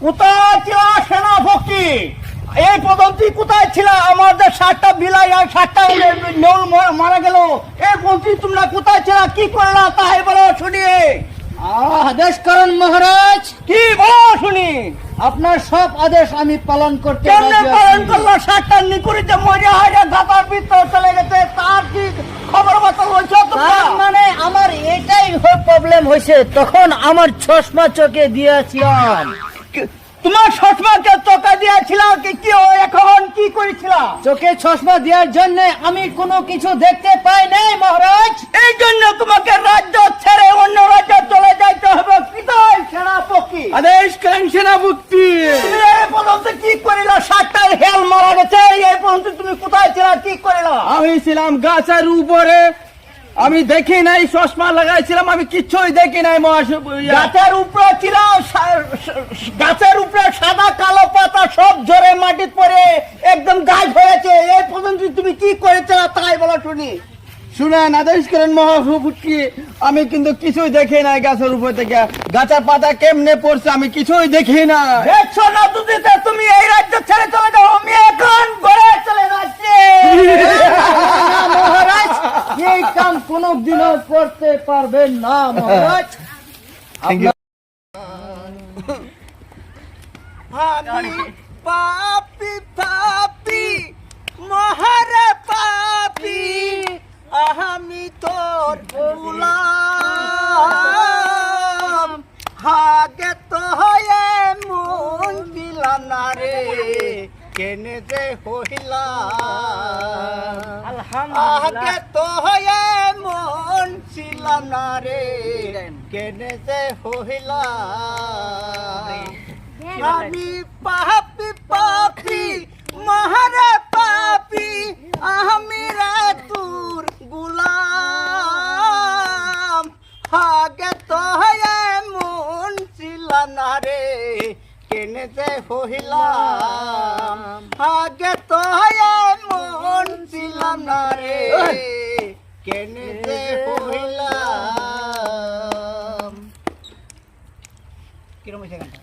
কোথায় ছিল সেনাপতি? এই পর্যন্ত কোথায় ছিল? আমাদের 7টা বিলাই আর 7টা নেউল মারা গেল। এই পর্যন্ত তোমরা কোথায় ছিল? কি করলা তাই বলো শুনি। আদেশ করেন মহারাজ। কি বলো শুনি। আপনার সব আদেশ আমি পালন করতে কেমনে রাজি পালন আছি। করলো? 7টা নিকুড়িতে মরে হাজার দাতার ভিতর চলে গেছে, তার কি খবর মতো হয়েছে তোমরা? তার মানে আমার এটাই প্রবলেম হয়েছে, তখন আমার চশমা চোখে দিয়েছিলাম। তোমার চশমাকে চোখে দিয়েছিল কি ও এখন কি করেছিল? চোখে চশমা দেওয়ার জন্য আমি কোনো কিছু দেখতে পাই নাই মহারাজ। এই জন্য তোমাকে রাজ্য ছেড়ে অন্য রাজ্যে চলে যাইতে হবে। কোথায় সেনাপতি? আদেশ করেন সেনাপতি। তুমি এই পর্যন্ত কি করিলা? 7টা হেল মারা গেছে, এই পর্যন্ত তুমি কোথায় ছিল? কি করিলা? আমি ছিলাম গাছের উপরে, আমি দেখি নাই, চশমা লাগাইছিলাম, আমি কিচ্ছুই দেখি নাই গাছের উপরে ছিল, গাছের উপরে সাদা কালো পাতা সব ঝরে মাটি পড়ে একদম গাছ হয়েছে। এই পর্যন্ত তুমি কি করেছিল তাই বলো শুনি। শুনেন, আদেশ করেন মহাপ্রভুটি, আমি কিন্তু কিছুই দেখি নাই। গাছের উপর থেকে গাছের পাতা কেমনে পড়ছে আমি কিছুই দেখি না। দেখছো না দুদিতে তুমি এই রাজ্য ছেড়ে চলে যাও, আমি এখন ঘরে চলে যাচ্ছি। না মহারাজ, এই কাম কোনোদিনও করতে পারবেন না মহারাজ। আমি পাপি পাপি মহারে পাপি, আমি তোর গোলাম। হাগে তো হয়ে মন দিলাম না রে, কেনে যে হইলাম। আগে তো হয়ে মন ছিলাম না রে, কেনে যে হইলাম। আমি পাপি পাপি মহারে পাপি, আমি রে তোর গোলাম। আগে তো হয়ে মন ছিলাম না রে, কেনে যে হইলাম। আগে তো হয়ে মন ছিলাম না রে, কেনে যে হইলাম। কিরম হয়েছে গানটা?